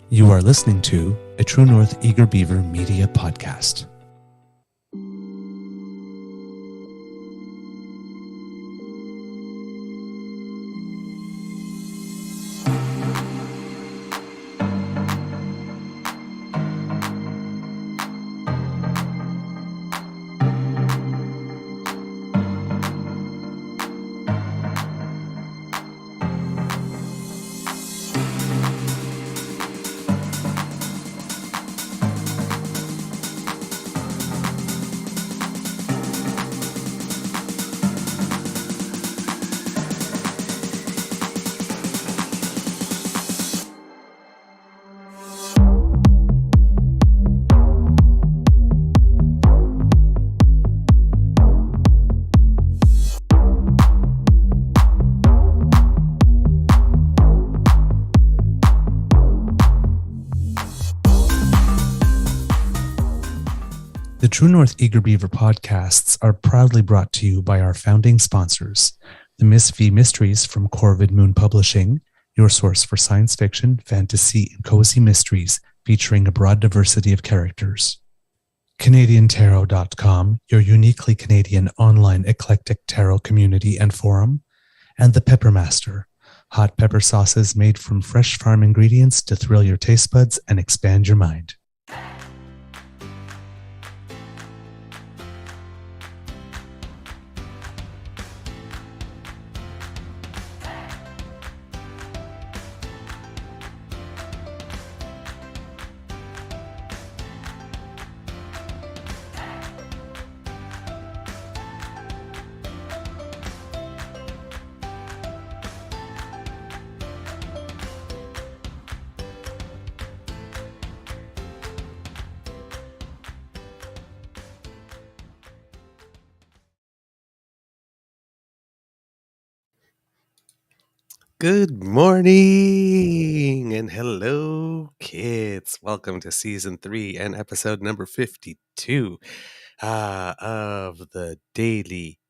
You are listening to a True North Eager Beaver media podcast. The True North Eager Beaver podcasts are proudly brought to you by our founding sponsors, the Miss V Mysteries from Corvid Moon Publishing, your source for science fiction, fantasy, and cozy mysteries featuring a broad diversity of characters. CanadianTarot.com, your uniquely Canadian online eclectic tarot community and forum, and the Peppermaster, hot pepper sauces made from fresh farm ingredients to thrill your taste buds and expand your mind. Good morning and hello, kids. Welcome to season 3 and episode number 52 of the Daily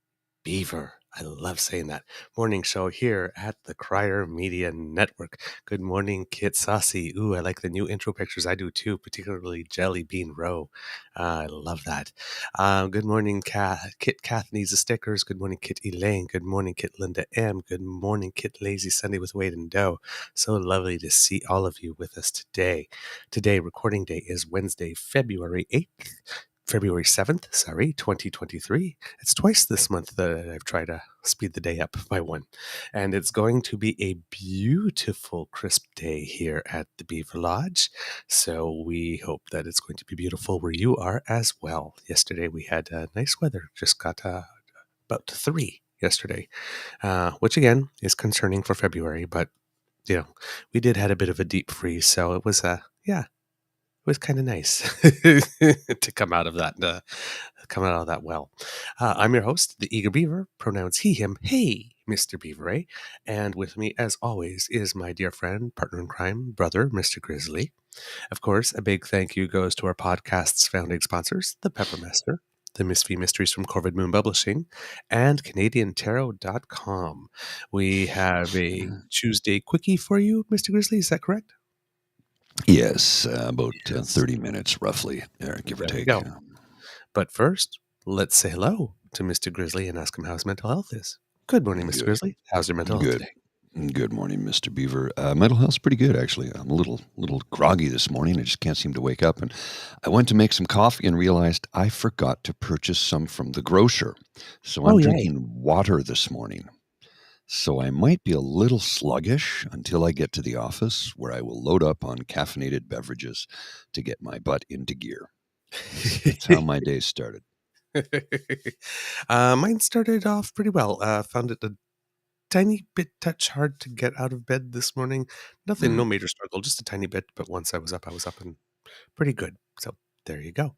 Beaver. I love saying that. Morning show here at the Crier Media Network. Good morning, Kit Saucy. Ooh, I like the new intro pictures. I do too, particularly Jelly Bean Row. I love that. Good morning, Kit Kath needs the stickers. Good morning, Kit Elaine. Good morning, Kit Linda M. Good morning, Kit Lazy Sunday with Wade and Doe. So lovely to see all of you with us today. Today, recording day is Wednesday, February 8th. February 7th, 2023. It's twice this month that I've tried to speed the day up by one. And it's going to be a beautiful, crisp day here at the Beaver Lodge. So we hope that it's going to be beautiful where you are as well. Yesterday we had nice weather, just got about 3 yesterday, which again is concerning for February. But, you know, we did had a bit of a deep freeze. So it was, it was kind of nice to come out of that well. I'm your host, the Eager Beaver, pronouns he, him, hey, Mr. Beaver, eh? And with me, as always, is my dear friend, partner in crime, brother, Mr. Grizzly. Of course, a big thank you goes to our podcast's founding sponsors, the Peppermaster, the Miss V Mysteries from Corvid Moon Publishing, and CanadianTarot.com. We have a Tuesday quickie for you, Mr. Grizzly, is that correct? Yes, about 30 minutes roughly, give or There we take. go. But first, let's say hello to Mr. Grizzly and ask him how his mental health is. Good morning, Mr. Good. Grizzly. How's your mental health Good. today? Good morning, Mr. Beaver. Mental health's pretty good, actually. I'm a little groggy this morning. I just can't seem to wake up. And I went to make some coffee and realized I forgot to purchase some from the grocer. So I'm drinking water this morning. So I might be a little sluggish until I get to the office, where I will load up on caffeinated beverages to get my butt into gear. That's how my day started. Mine started off pretty well. Found it a tiny bit touch hard to get out of bed this morning. Nothing, no major struggle, just a tiny bit. But once I was up and pretty good. So there you go.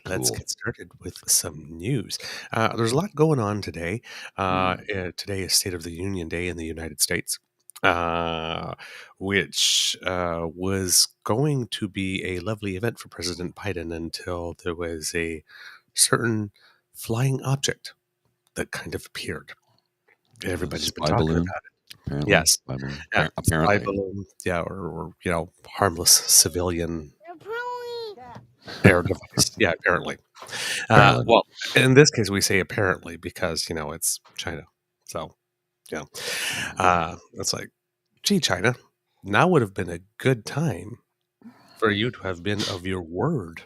Let's Cool. get started with some news. There's a lot going on today. Today is State of the Union Day in the United States, which was going to be a lovely event for President Biden until there was a certain flying object that kind of appeared. Everybody's been Spy talking balloon? about it. Apparently. Yes. Spy balloon. Yeah. Spy Apparently. balloon. Yeah. Or harmless civilian air device. Yeah. Apparently. Apparently. Well, in this case, we say apparently because, it's China. So, yeah. It's like, gee, China, now would have been a good time for you to have been of your word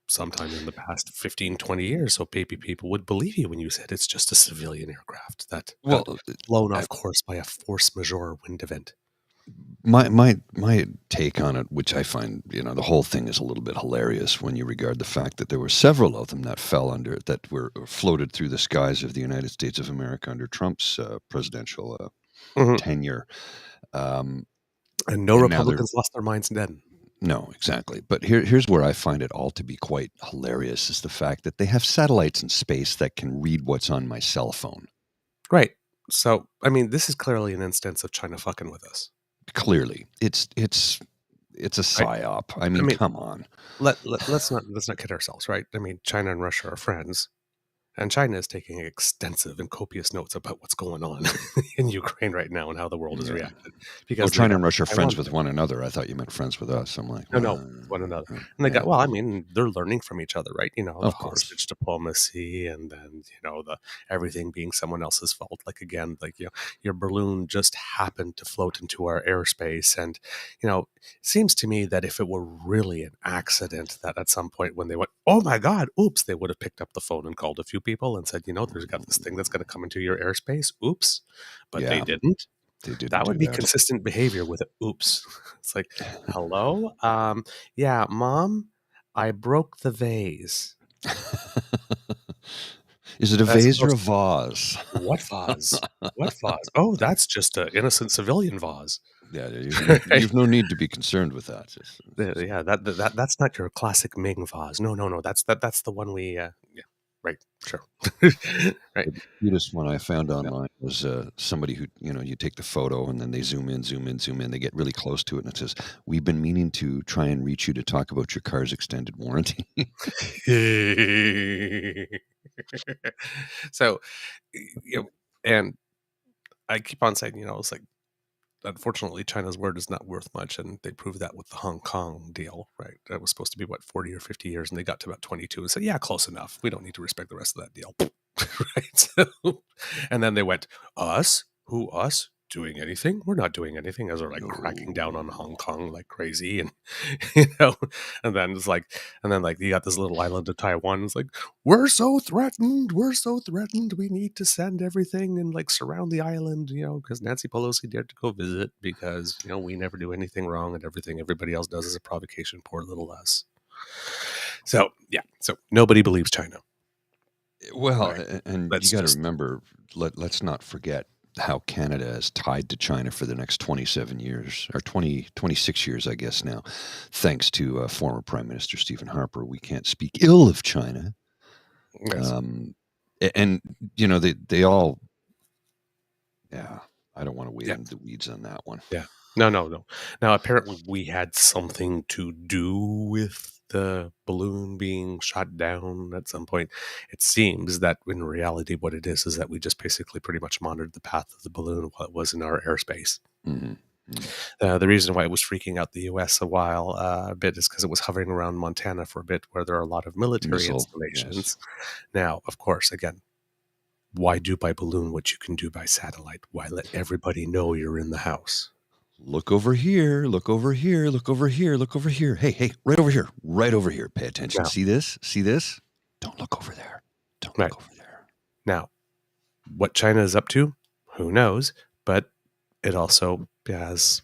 sometime in the past 15, 20 years, so maybe people would believe you when you said it's just a civilian aircraft that got Well, blown I- off course by a force majeure wind event. my take on it, which I find, the whole thing is a little bit hilarious when you regard the fact that there were several of them that were floated through the skies of the United States of America under Trump's presidential Mhm. tenure. Um, And no and now they're Republicans lost their minds then. No, exactly. But here's where I find it all to be quite hilarious is the fact that they have satellites in space that can read what's on my cell phone. Right. So, I mean, this is clearly an instance of China fucking with us. Clearly, it's a psyop. I mean, come on. Let's not kid ourselves, right? I mean, China and Russia are friends. And China is taking extensive and copious notes about what's going on in Ukraine right now and how the world is reacting. Because China they and got Russia are friends Taiwan with one another. I thought you meant friends with us. I'm like, No, with one another. And they got, well, I mean, they're learning from each other, right? The Of course. hostage diplomacy and then, the everything being someone else's fault. Like, again, your balloon just happened to float into our airspace. And, it seems to me that if it were really an accident that at some point when they went, oh my God, oops, they would have picked up the phone and called a few people and said, there's got this thing that's going to come into your airspace. Oops. But they didn't. They didn't That would do be that. consistent behavior with it. Oops. It's like, hello? Yeah, Mom, I broke the vase. Is it a As vase or a opposed to, vase? what vase? What vase? Oh, that's just an innocent civilian vase. Yeah, you've no need to be concerned with that. Yeah, that's not your classic Ming vase. No. That's the one we. Yeah, right. Sure. Right. The cutest one I found online was somebody who, you take the photo and then they zoom in. They get really close to it and it says, "We've been meaning to try and reach you to talk about your car's extended warranty." So, and I keep on saying, it's like, unfortunately, China's word is not worth much, and they proved that with the Hong Kong deal, right? That was supposed to be, 40 or 50 years, and they got to about 22 and said, yeah, close enough. We don't need to respect the rest of that deal. Right? So, and then they went, us? Who, us? Doing anything? We're not doing anything, as they're like cracking down on Hong Kong like crazy. And, and then it's like, you got this little island of Taiwan. It's like, we're so threatened. We need to send everything and like surround the island, because Nancy Pelosi dared to go visit because, we never do anything wrong and everything everybody else does is a provocation. Poor little us. So, yeah. So nobody believes China. Well, Right. and you got to remember, let's not forget how Canada is tied to China for the next 27 years, or 26 years, I guess now, thanks to former Prime Minister Stephen Harper. We can't speak ill of China. Yes. And, they all, yeah, I don't want to wade into the weeds on that one. Yeah. No. Now, apparently we had something to do with the balloon being shot down at some point. It seems that in reality what it is that we just basically pretty much monitored the path of the balloon while it was in our airspace. Mm-hmm. The reason why it was freaking out the U.S. a bit is because it was hovering around Montana for a bit where there are a lot of military installations. Yes. Now, of course, again, why do by balloon what you can do by satellite? Why let everybody know you're in the house? Look over here, look over here, look over here, look over here. Hey, right over here. Pay attention. Now, see this? Don't look over there. Don't look over there. Now, what China is up to, who knows? But it also has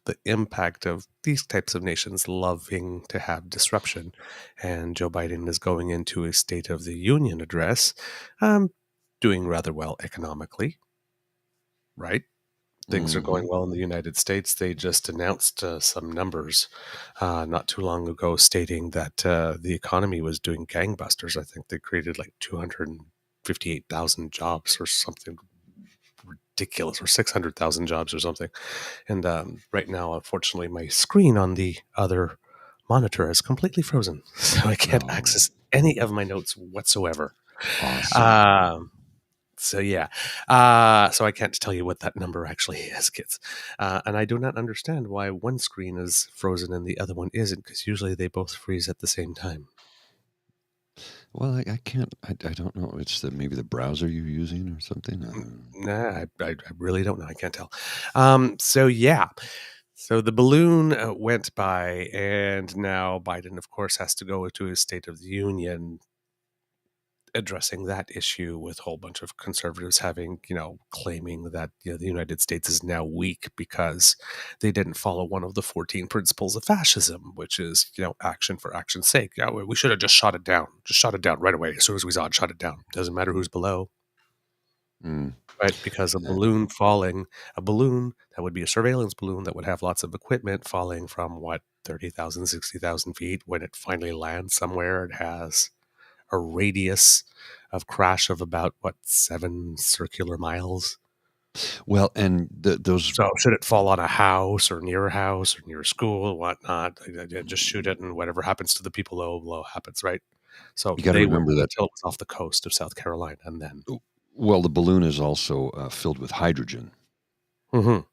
the impact of these types of nations loving to have disruption. And Joe Biden is going into a State of the Union address, doing rather well economically, right? Things are going well in the United States. They just announced some numbers not too long ago stating that the economy was doing gangbusters. I think they created like 258,000 jobs or something ridiculous, or 600,000 jobs or something. And right now, unfortunately, my screen on the other monitor is completely frozen, so I can't access any of my notes whatsoever. Awesome. So yeah, so I can't tell you what that number actually is, kids. And I do not understand why one screen is frozen and the other one isn't, because usually they both freeze at the same time. Well, I can't. I don't know. It's maybe the browser you're using or something. Nah, I really don't know. I can't tell. So yeah. So the balloon went by, and now Biden, of course, has to go to his State of the Union addressing that issue, with a whole bunch of conservatives having, claiming that the United States is now weak because they didn't follow one of the 14 principles of fascism, which is, action for action's sake. Yeah, we should have just shot it down. Just shot it down right away. As soon as we saw it, shot it down. Doesn't matter who's below. Right, because a balloon that would be a surveillance balloon that would have lots of equipment falling from 30,000, 60,000 feet. When it finally lands somewhere, it has a radius of crash of about 7 circular miles. Well, and those. So should it fall on a house or near a school or whatnot, just shoot it, and whatever happens to the people below happens, right? So You got to remember that until it's off the coast of South Carolina, and then. Well, the balloon is also filled with hydrogen. Mm-hmm.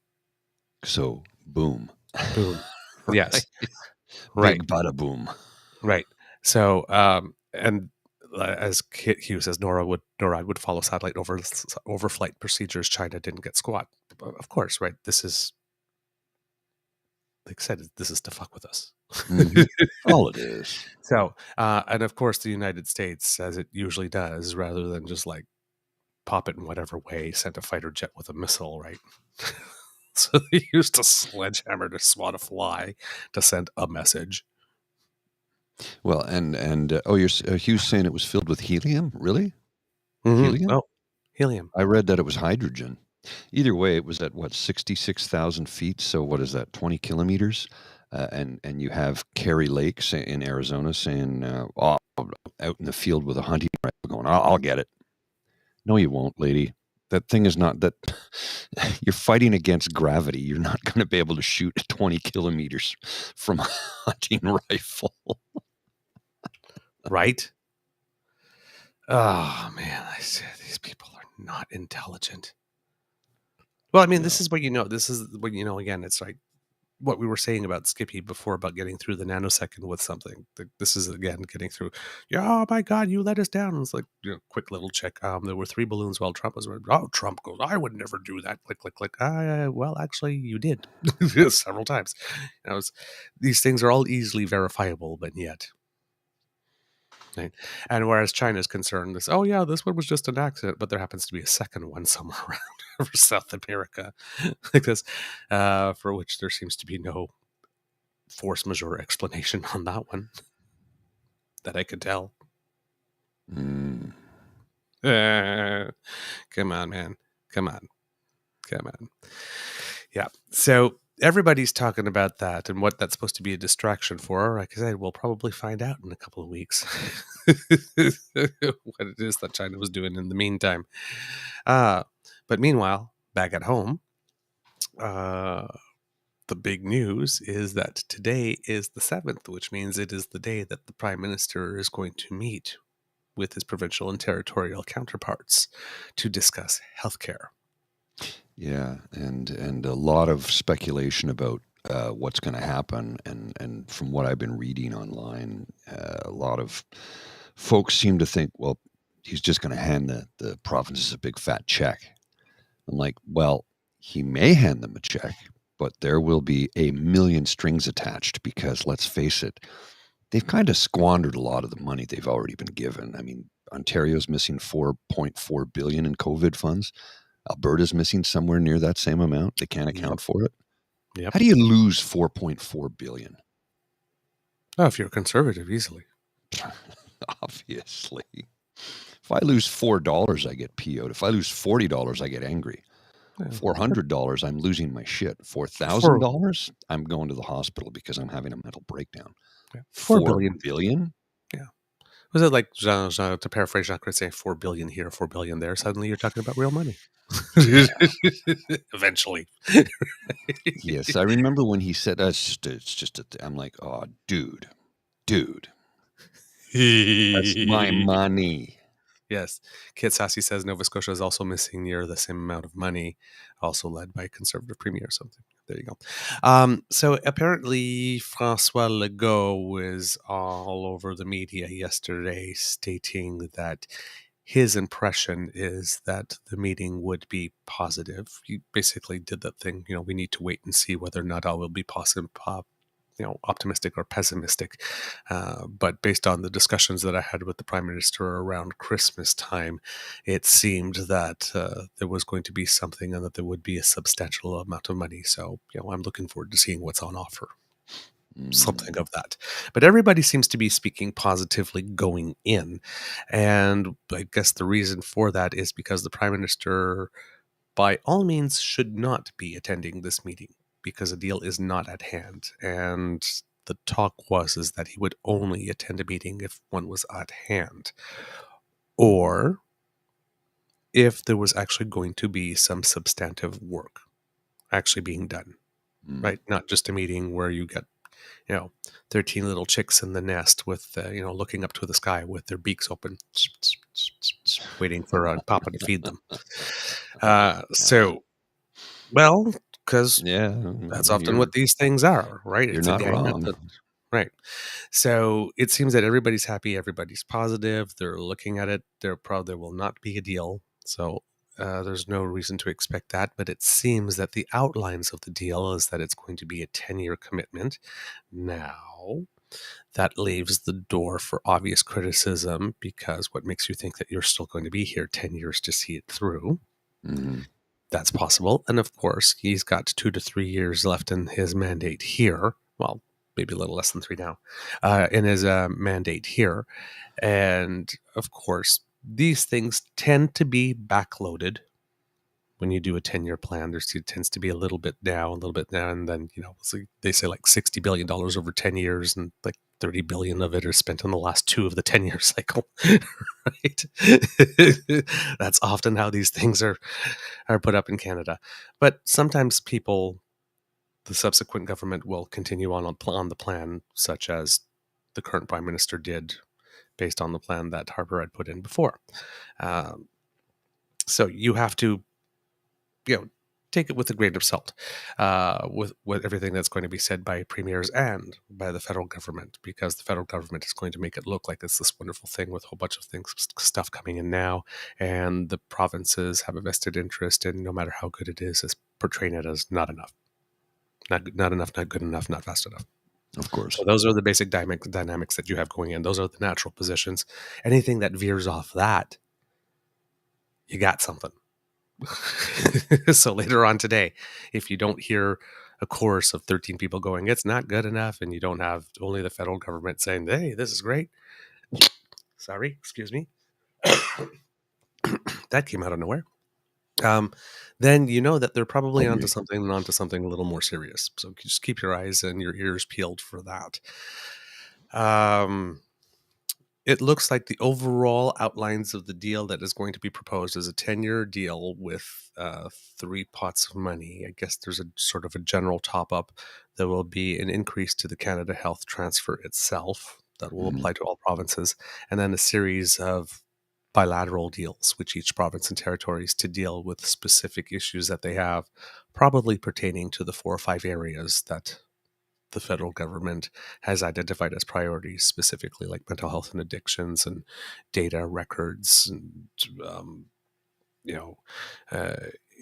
So, boom. Boom. Right? Yes. Right. Big bada boom. Right. So, and as Kit Hughes says, NORAD would follow satellite overflight procedures. China didn't get squat. Of course, right? This is, like I said, this is to fuck with us. Mm-hmm. All it is. So, and of course, the United States, as it usually does, rather than just like pop it in whatever way, sent a fighter jet with a missile, right? So they used a sledgehammer to swat a fly to send a message. Well, and you're Hughes saying it was filled with helium? Really? Mm-hmm. Helium? Oh, helium. I read that it was hydrogen. Either way, it was at 66,000 feet. So what is that? 20 kilometers. And you have Kerry Lake in Arizona saying, out in the field with a hunting rifle going, I'll get it. No, you won't, lady. That thing is not that. You're fighting against gravity. You're not going to be able to shoot 20 kilometers from a hunting rifle. Right? Oh, man. I said these people are not intelligent. Well, I mean, this is what This is what again, it's like what we were saying about Skippy before about getting through the nanosecond with something. This is, again, getting through. Yeah, oh, my God, you let us down. It's like, quick little check. There were 3 balloons while Trump was around. Oh, Trump goes, I would never do that. Click, click, click. Well, actually, you did several times. These things are all easily verifiable, but yet. Right? And whereas China is concerned, this one was just an accident, but there happens to be a second one somewhere around over South America, like this, for which there seems to be no force majeure explanation on that one that I could tell. Mm. Come on, man. Come on. Yeah. So everybody's talking about that and what that's supposed to be a distraction for. Like I said, we'll probably find out in a couple of weeks what it is that China was doing in the meantime. But meanwhile, back at home, the big news is that today is the 7th, which means it is the day that the Prime Minister is going to meet with his provincial and territorial counterparts to discuss healthcare. Yeah, and a lot of speculation about what's going to happen, and from what I've been reading online, a lot of folks seem to think, well, he's just going to hand the provinces a big fat check. I'm like, well, he may hand them a check, but there will be a million strings attached because, let's face it, they've kind of squandered a lot of the money they've already been given. I mean, Ontario's missing $4.4 billion in COVID funds. Alberta's missing somewhere near that same amount. They can't account for it. Yep. How do you lose $4.4 billion? Oh, if you're conservative, easily. Obviously. If I lose $4, I get PO'd. If I lose $40, I get angry. $400, I'm losing my shit. $4,000, I'm going to the hospital because I'm having a mental breakdown. Yeah. $4 billion? Yeah. Was it like, Jean, to paraphrase Jacques, say $4 billion here, $4 billion there? Suddenly you're talking about real money. Eventually. Yes, I remember when he said, it's just I'm like, oh, dude, that's my money. Yes. Kit Sassy says Nova Scotia is also missing near the same amount of money, also led by Conservative Premier or something. There you go. So apparently Francois Legault is all over the media yesterday stating that his impression is that the meeting would be positive. He basically did that thing, we need to wait and see whether or not all will be positive, optimistic or pessimistic. But based on the discussions that I had with the Prime Minister around Christmas time, it seemed that there was going to be something and that there would be a substantial amount of money. So, I'm looking forward to seeing what's on offer. Something of that. But everybody seems to be speaking positively going in. And I guess the reason for that is because the Prime Minister, by all means, should not be attending this meeting because a deal is not at hand. And the talk is that he would only attend a meeting if one was at hand, or if there was actually going to be some substantive work actually being done, right? Not just a meeting where you get 13 little chicks in the nest with, looking up to the sky with their beaks open, waiting for Papa to feed them. Because that's often what these things are, right? You're not wrong. Right. So it seems that everybody's happy, everybody's positive, they're looking at it, they're proud there will not be a deal. So there's no reason to expect that, but it seems that the outlines of the deal is that it's going to be a 10-year commitment. Now, that leaves the door for obvious criticism, because what makes you think that you're still going to be here 10 years to see it through? That's possible. And of course, he's got 2 to 3 years left in his mandate here. Well, maybe a little less than 3 now, in his mandate here. And of course, these things tend to be backloaded. When you do a 10-year plan, there tends to be a little bit now, and then, they say like $60 billion over 10 years, and like 30 billion of it are spent on the last 2 of the 10-year cycle, right? That's often how these things are put up in Canada. But sometimes the subsequent government will continue on the plan, such as the current Prime Minister did, based on the plan that Harper had put in before. So you have to, take it with a grain of salt, with everything that's going to be said by premiers and by the federal government, because the federal government is going to make it look like it's this wonderful thing with a whole bunch of stuff coming in now, and the provinces have a vested interest, and no matter how good it is portraying it as not enough. Not enough, not good enough, not fast enough. Of course. So those are the basic dynamics that you have going in. Those are the natural positions. Anything that veers off that, you got something. So later on today, if you don't hear a chorus of 13 people going, it's not good enough, and you don't have only the federal government saying, hey, this is great. Sorry, excuse me. That came out of nowhere. Then you know that they're probably onto something a little more serious. So just keep your eyes and your ears peeled for that. It looks like the overall outlines of the deal that is going to be proposed is a 10-year deal with 3 pots of money. I guess there's a sort of a general top-up. There will be an increase to the Canada Health transfer itself that will apply to all provinces, and then a series of bilateral deals with each province and territories to deal with specific issues that they have, probably pertaining to the 4 or 5 areas that the federal government has identified as priorities, specifically like mental health and addictions and data records and,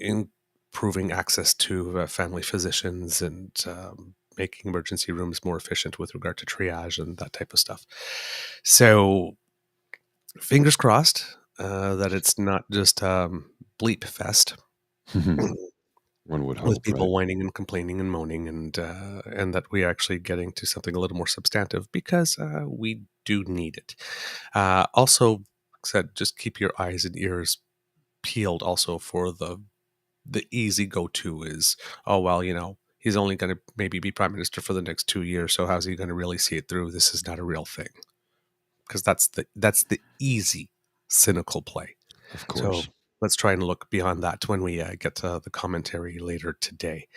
improving access to family physicians and making emergency rooms more efficient with regard to triage and that type of stuff. So fingers crossed that it's not just bleep fest. One would hope, with people right? whining and complaining and moaning, and that we are actually getting to something a little more substantive, because we do need it. Also, said, just keep your eyes and ears peeled also for the easy go-to is, oh, well, he's only going to maybe be prime minister for the next 2 years, so how's he going to really see it through? This is not a real thing. Because that's the easy, cynical play. Of course. So let's try and look beyond that when we get to the commentary later today.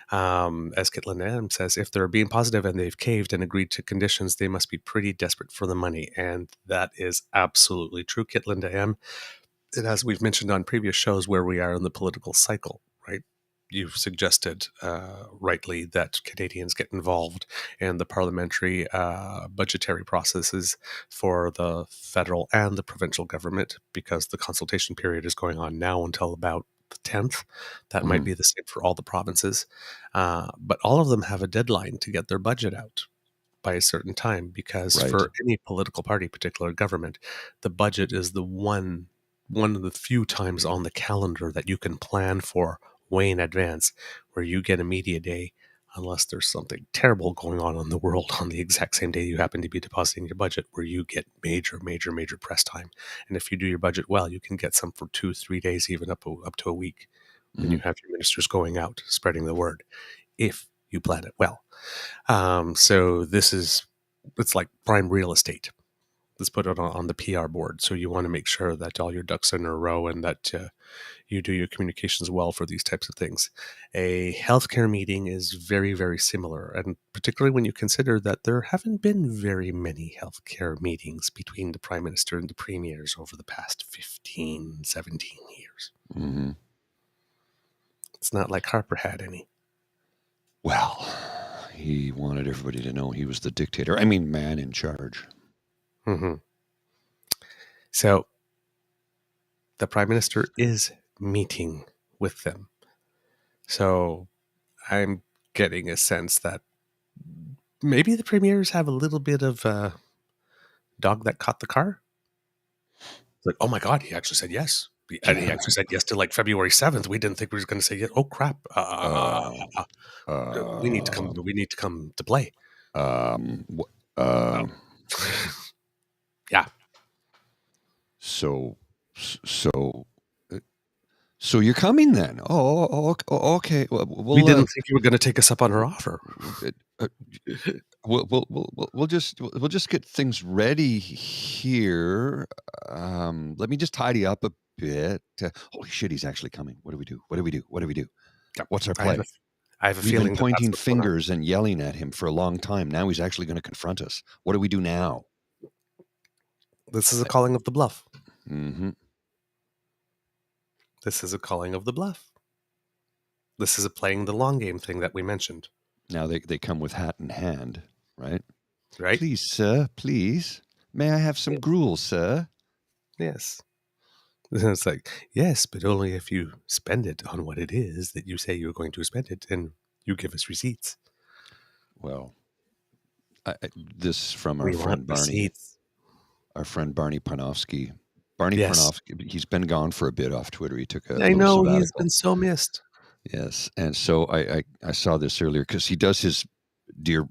As Kitland M says, if they're being positive and they've caved and agreed to conditions, they must be pretty desperate for the money. And that is absolutely true, Kitland M. And as we've mentioned on previous shows, where we are in the political cycle, right? You've suggested rightly that Canadians get involved in the parliamentary budgetary processes for the federal and the provincial government, because the consultation period is going on now until about the 10th. That might be the same for all the provinces. But all of them have a deadline to get their budget out by a certain time, because for any political party, particular government, the budget is the one of the few times on the calendar that you can plan for way in advance, where you get a media day, unless there's something terrible going on in the world on the exact same day you happen to be depositing your budget, where you get major press time. And if you do your budget well, you can get some for 2-3 days, even up to a week, when you have your ministers going out spreading the word, if you plan it well. So it's like prime real estate. Let's put it on the PR board. So you want to make sure that all your ducks are in a row and that you do your communications well for these types of things. A healthcare meeting is very, very similar, and particularly when you consider that there haven't been very many healthcare meetings between the Prime Minister and the Premiers over the past 15, 17 years. Mm-hmm. It's not like Harper had any. Well, he wanted everybody to know he was the dictator. I mean, man in charge. Mm-hmm. So the Prime Minister is meeting with them. So I'm getting a sense that maybe the premiers have a little bit of dog that caught the car. It's like, oh my God, he actually said yes. And he actually said yes to like February 7th. We didn't think we were going to say yes. Oh crap. We need to come to play. Yeah. So you're coming then? Oh, okay. We didn't think you were going to take us up on our offer. We'll just get things ready here. Let me just tidy up a bit. Holy shit, he's actually coming. What do we do? What's our play? I have a We've feeling been pointing fingers and yelling at him for a long time. Now he's actually going to confront us. What do we do now? This is a calling of the bluff. Mm-hmm. This is a calling of the bluff. This is a playing the long game thing that we mentioned. Now they come with hat in hand, right? Right? Please, sir, please. May I have some gruel, sir? Yes. It's like, yes, but only if you spend it on what it is that you say you're going to spend it, and you give us receipts. Well, this from our friend Barney. Receipts. Our friend Barney Parnofsky. Parnofsky, he's been gone for a bit off Twitter. He took a I know, sabbatical. he's been so missed. Yes, and so I saw this earlier because he does his dear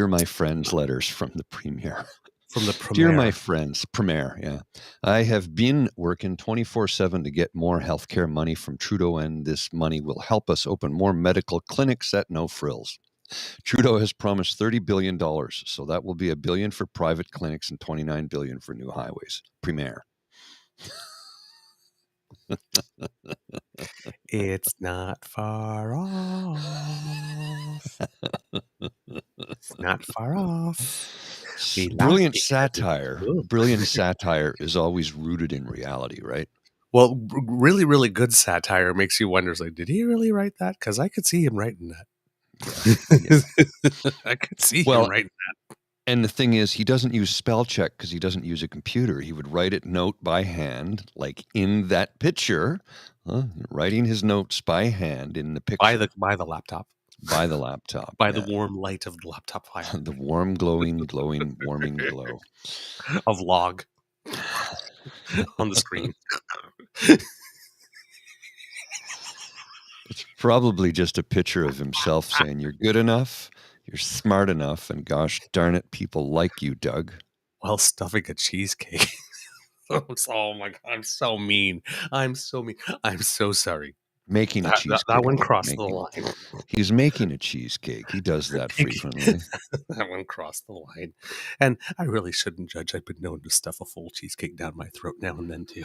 my friends letters from the Premier. From the Premier. Dear my friends, Premier, yeah. I have been working 24/7 to get more healthcare money from Trudeau, and this money will help us open more medical clinics at no frills. Trudeau has promised $30 billion, so that will be $1 billion for private clinics and $29 billion for new highways. Premier. It's not far off. It's not far off. Brilliant satire. Brilliant satire is always rooted in reality, right? Well, really, really good satire makes you wonder, like, did he really write that? Because I could see him writing that. Yeah. I could see him writing that. And the thing is, he doesn't use spell check because he doesn't use a computer. He would write it note by hand, like in that picture, writing his notes by hand in the picture. By the laptop. By the laptop. By the warm light of the laptop fire. The warm, glowing, warming glow. Of log on the screen. It's probably just a picture of himself saying, "You're good enough, you're smart enough, and gosh darn it, people like you, Doug." While stuffing a cheesecake. Oh my God, I'm so mean. I'm so mean. I'm so sorry. Making a cheesecake. That one crossed the line. He's making a cheesecake. He does that frequently. That one crossed the line. And I really shouldn't judge. I've been known to stuff a full cheesecake down my throat now and then, too.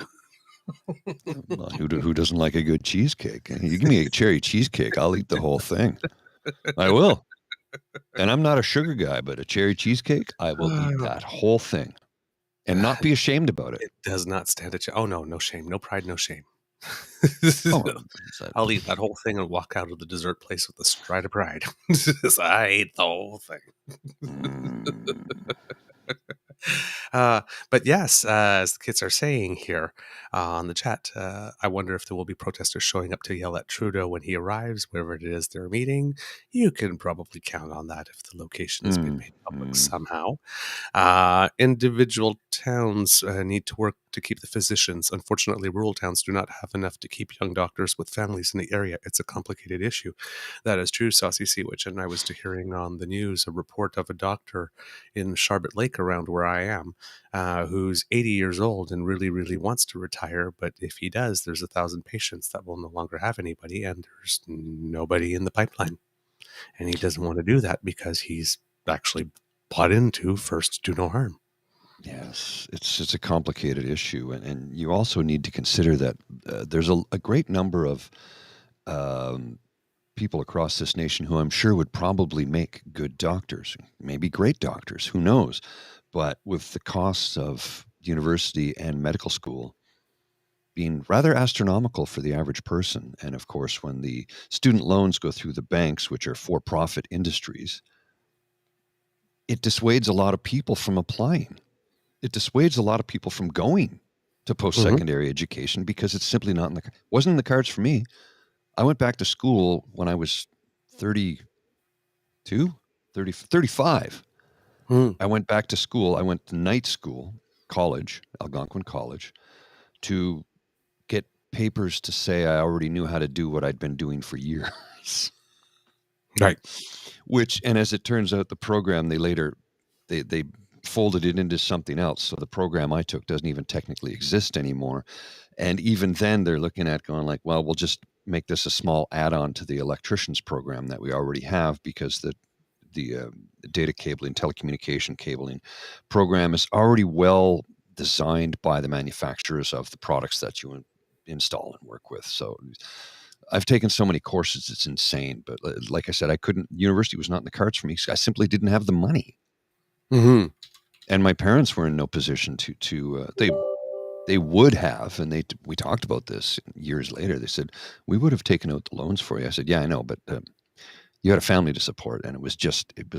Well, who doesn't like a good cheesecake? You give me a cherry cheesecake, I'll eat the whole thing. I will. And I'm not a sugar guy, but a cherry cheesecake, I will eat that whole thing and not be ashamed about it. It does not stand a chance. Oh, no shame. No pride, no shame. I'll eat that whole thing and walk out of the dessert place with a stride of pride. I ate the whole thing. But yes, as the kids are saying here on the chat, I wonder if there will be protesters showing up to yell at Trudeau when he arrives, wherever it is they're meeting. You can probably count on that if the location has been made public somehow. Individual towns need to work to keep the physicians. Unfortunately, rural towns do not have enough to keep young doctors with families in the area. It's a complicated issue. That is true, Saucy Seawitch. And I was hearing on the news a report of a doctor in Sharbot Lake, around where I am, who's 80 years old and really, really wants to retire. But if he does, there's 1,000 patients that will no longer have anybody, and there's nobody in the pipeline. And he doesn't want to do that because he's actually bought into first do no harm. Yes, it's a complicated issue, and you also need to consider that there's a great number of people across this nation who I'm sure would probably make good doctors, maybe great doctors, who knows? But with the costs of university and medical school being rather astronomical for the average person, and of course when the student loans go through the banks, which are for-profit industries, it dissuades a lot of people from applying. It dissuades a lot of people from going to post-secondary education because it's simply not wasn't in the cards for me. I went back to school when I was 35. I went back to school. I went to night school, college, Algonquin College, to get papers to say I already knew how to do what I'd been doing for years. Right. Which, and as it turns out, the program they folded it into something else. So the program I took doesn't even technically exist anymore. And even then they're looking at going like, well, we'll just make this a small add-on to the electricians program that we already have, because the data cabling, telecommunication cabling program is already well designed by the manufacturers of the products that you install and work with. So I've taken so many courses, it's insane. But like I said, university was not in the cards for me. I simply didn't have the money. Mm-hmm. And my parents were in no position to they would have, and we talked about this years later. They said, we would have taken out the loans for you. I said, yeah, I know, but you had a family to support, and it was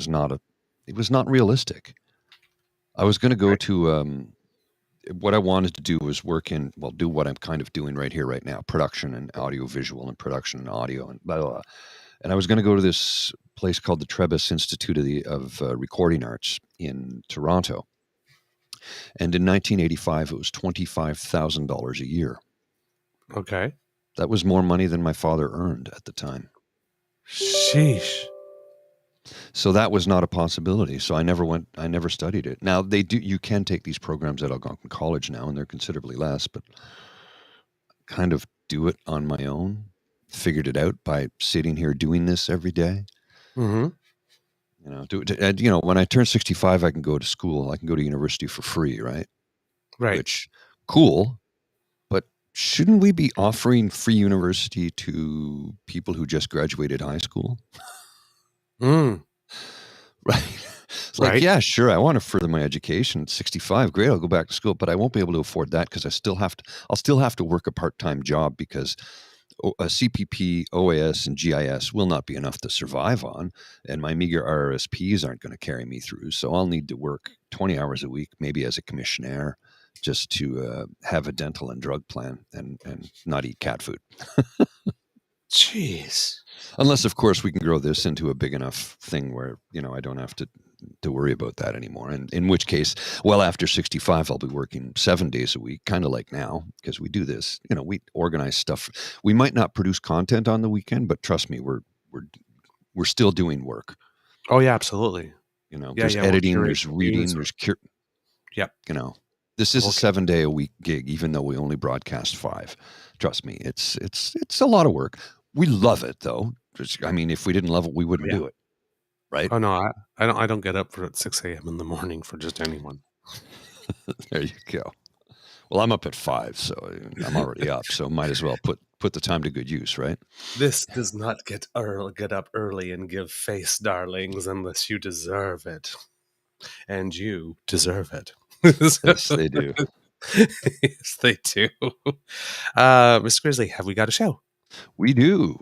not realistic. I was going to go to what I wanted to do was do what I'm kind of doing right here, right now, production and audio visual and production and audio and blah, blah, blah. And I was going to go to this place called the Trebas Institute of Recording Arts in Toronto. And in 1985, it was $25,000 a year. Okay. That was more money than my father earned at the time. Sheesh. So that was not a possibility. So I never studied it. Now you can take these programs at Algonquin College now, and they're considerably less, but kind of do it on my own. Figured it out by sitting here doing this every day. Mm-hmm. When I turn 65, I can go to school. I can go to university for free, right? Right. Which, cool. But shouldn't we be offering free university to people who just graduated high school? Right. It's like, yeah, sure, I want to further my education. At 65, great, I'll go back to school, but I won't be able to afford that because I'll still have to work a part-time job, because a CPP, OAS, and GIS will not be enough to survive on, and my meager RRSPs aren't going to carry me through. So I'll need to work 20 hours a week, maybe as a commissionaire, just to have a dental and drug plan and not eat cat food. Jeez. Unless, of course, we can grow this into a big enough thing where, I don't have to worry about that anymore. And in which case, well, after 65, I'll be working 7 days a week, kind of like now, because we do this. We organize stuff. We might not produce content on the weekend, but trust me, we're still doing work. Oh yeah, absolutely. There's editing, there's reading, there's Yep. This is a Okay. 7-day-a-week gig, even though we only broadcast 5. Trust me, it's a lot of work. We love it though. I mean, if we didn't love it, we Oh, wouldn't yeah. do it, right? Oh, no, I don't get up for at 6 a.m. in the morning for just anyone. There you go. Well, I'm up at 5, so I'm already up. So might as well put the time to good use, right? This does not get up early and give face, darlings, unless you deserve it. And you deserve it. Yes, they do. Yes, they do. Mr. Grizzly, have we got a show? We do.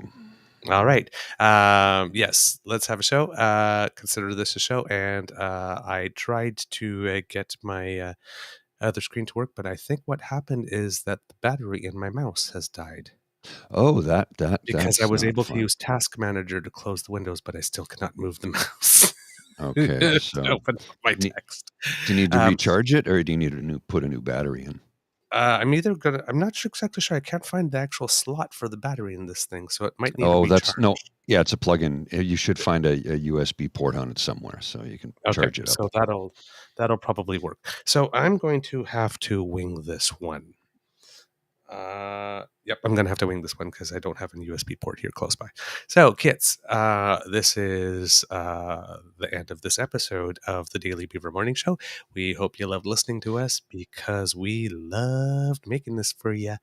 All right. Yes, let's have a show. Consider this a show. And I tried to get my other screen to work, but I think what happened is that the battery in my mouse has died. Oh, Because I that's was not able to fun. use Task Manager to close the windows, but I still cannot move the mouse Okay, to so open up my do text. you need to Um, recharge it, or do you need to put a new battery in? I'm not sure exactly sure. I can't find the actual slot for the battery in this thing, so it might need to Oh, that's no. recharge. Yeah, it's a plug-in. You should find a USB port on it somewhere, so you can Okay, charge it so up. that'll probably work. So I'm going to have to wing this one. Yep, I'm gonna have to wing this one because I don't have a USB port here close by. So, kids, this is the end of this episode of the Daily Beaver Morning Show. We hope you loved listening to us because we loved making this for you,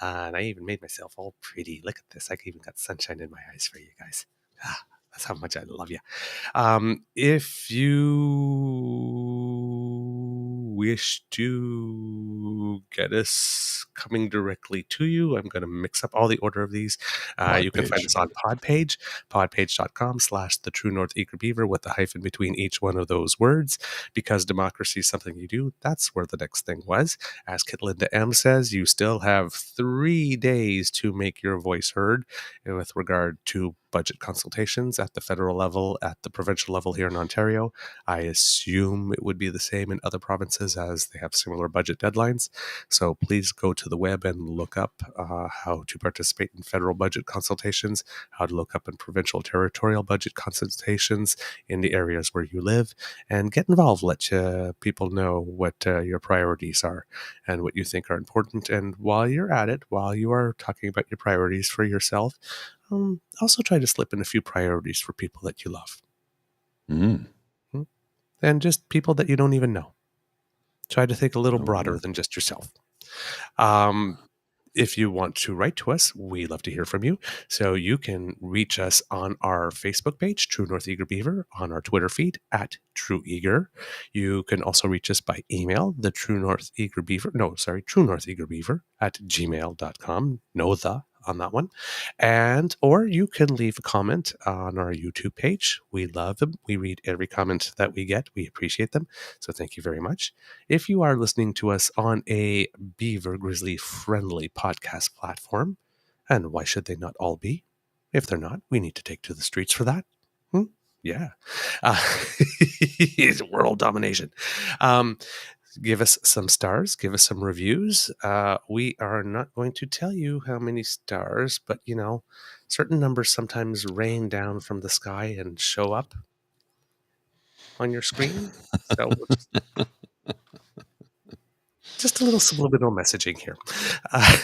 and I even made myself all pretty. Look at this! I even got sunshine in my eyes for you guys. That's how much I love you. If you wish to get us coming directly to you, I'm going to mix up all the order of these. Pod You can find page. us on Podpage, podpage.com/the True North Eager Beaver with the hyphen between each one of those words. Because democracy is something you do, that's where the next thing was. As Kit Linda M says, you still have 3 days to make your voice heard with regard to budget consultations at the federal level, at the provincial level here in Ontario. I assume it would be the same in other provinces as they have similar budget deadlines. So please go to the web and look up how to participate in federal budget consultations, how to look up in provincial territorial budget consultations in the areas where you live, and get involved. Let people know what your priorities are and what you think are important. And while you're at it, while you are talking about your priorities for yourself, also try to slip in a few priorities for people that you love. Mm. And just people that you don't even know. Try to think a little Oh, broader yeah. than just yourself. If you want to write to us, we love to hear from you. So you can reach us on our Facebook page, True North Eager Beaver, on our Twitter feed at True Eager. You can also reach us by email, True North Eager Beaver at gmail.com. No the on that one. And or you can leave a comment on our YouTube page. We love them. We read every comment that we get. We appreciate them. So thank you very much. If you are listening to us on a Beaver Grizzly friendly podcast platform, and why should they not all be? If they're not, we need to take to the streets for that. Yeah. World domination. Give us some stars, give us some reviews. We are not going to tell you how many stars, but certain numbers sometimes rain down from the sky and show up on your screen. So we'll just a little subliminal messaging here.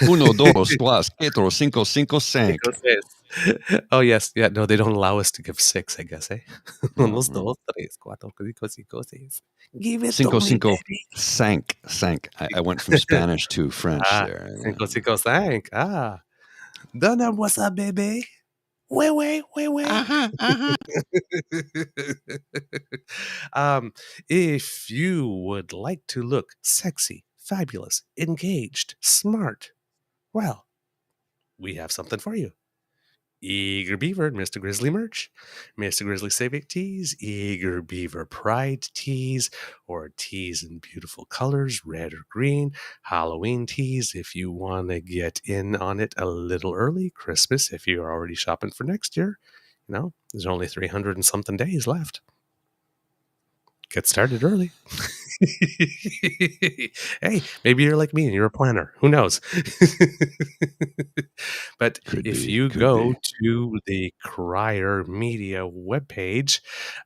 Uno, dos, tres, cuatro, cinco, cinco, cinco. Oh, yes. Yeah, no, they don't allow us to give 6, I guess, eh? Unos, Mm-hmm. dos, tres, cuatro, cinco, cinco, seis. Give it Cinco, to me, cinco, baby. sank. I went from Spanish to French there. Cinco, cinco, cinq. Donna, what's up, baby? Wait. Uh-huh, uh-huh. If you would like to look sexy, fabulous, engaged, smart, well, we have something for you. Eager Beaver and Mr. Grizzly merch, Mr. Grizzly Civic tees, Eager Beaver Pride tees, or tees in beautiful colors, red or green, Halloween tees if you want to get in on it a little early, Christmas if you're already shopping for next year. There's only 300 and something days left. Get started early. Hey, maybe you're like me and you're a planner. Who knows? But Could if be, you could go be. to the Crier Media webpage,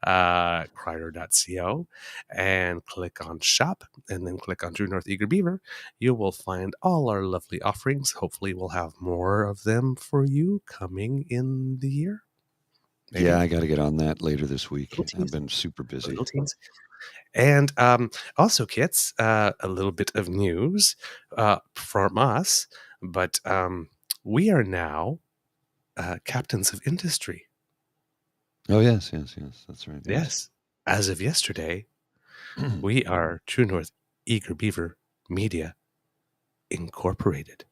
crier.co, and click on shop, and then click on True North Eager Beaver, you will find all our lovely offerings. Hopefully, we'll have more of them for you coming in the year. Maybe. Yeah, I got to get on that later this week. Little I've tease. been super busy. Little teens. And also, kids, a little bit of news from us, but we are now captains of industry. Oh, yes. That's right. Yes. As of yesterday, we are True North Eager Beaver Media Incorporated.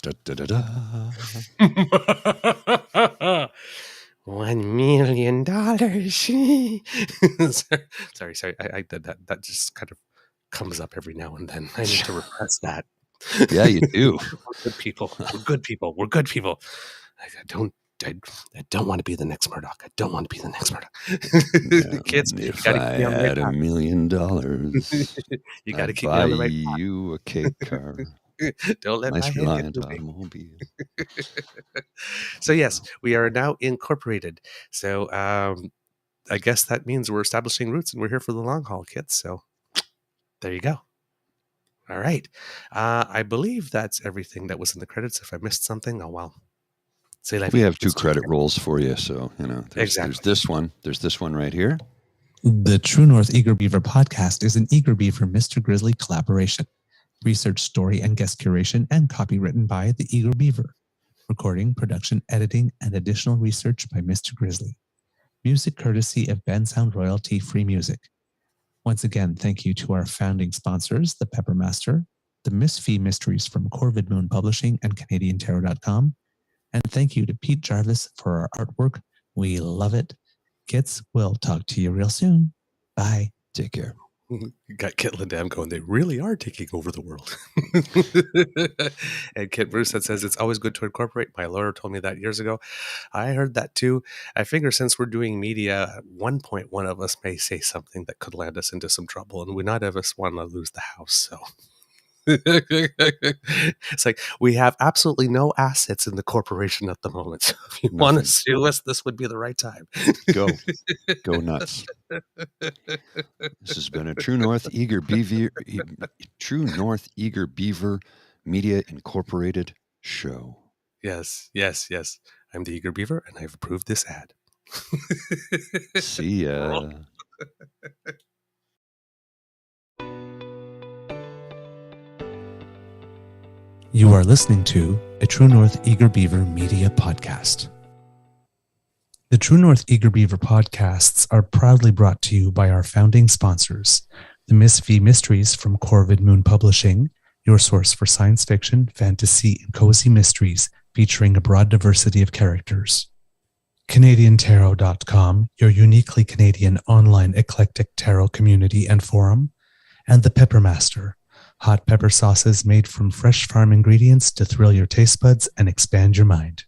Da, da, da, da. $1 million. Sorry. I did that. That just kind of comes up every now and then. I need to repress that. Yeah, you do. We're good people. We're good people. I don't want to be the next Murdoch. I don't want to be the next Murdoch. Kids, If I had $1 million, you got to I'd keep me buy on the right you a cake car. path. Don't let Nice my head Reliant get moving. automobile. So yes, we are now incorporated. So I guess that means we're establishing roots and we're here for the long haul, kids. So there you go. All right. I believe that's everything that was in the credits. If I missed something, oh well. Say We have 2 credit rolls for you, so there's this one. There's this one right here. The True North Eager Beaver podcast is an Eager Beaver Mr. Grizzly collaboration. Research, story, and guest curation and copy written by the Eager Beaver. Recording, production, editing, and additional research by Mr. Grizzly. Music courtesy of Ben Sound Royalty Free Music. Once again, thank you to our founding sponsors, the Peppermaster, the Miss Fee Mysteries from Corvid Moon Publishing and CanadianTarot.com. And thank you to Pete Jarvis for our artwork. We love it. Kids, we'll talk to you real soon. Bye. Take care. You got Kit Lindam going, they really are taking over the world. And Kit Bruce that says, it's always good to incorporate. My lawyer told me that years ago. I heard that too. I figure since we're doing media, at one point, one of us may say something that could land us into some trouble. And we not of us want to lose the house. So it's like we have absolutely no assets in the corporation at the moment. So if you want to sue us, this would be the right time. Go nuts. This has been a True North Eager Beaver Media Incorporated show. Yes. I'm the Eager Beaver, and I've approved this ad. See ya. You are listening to a True North Eager Beaver Media podcast. The True North Eager Beaver podcasts are proudly brought to you by our founding sponsors, the Miss V Mysteries from Corvid Moon Publishing, your source for science fiction, fantasy, and cozy mysteries featuring a broad diversity of characters. CanadianTarot.com, your uniquely Canadian online eclectic tarot community and forum, and the Peppermaster, hot pepper sauces made from fresh farm ingredients to thrill your taste buds and expand your mind.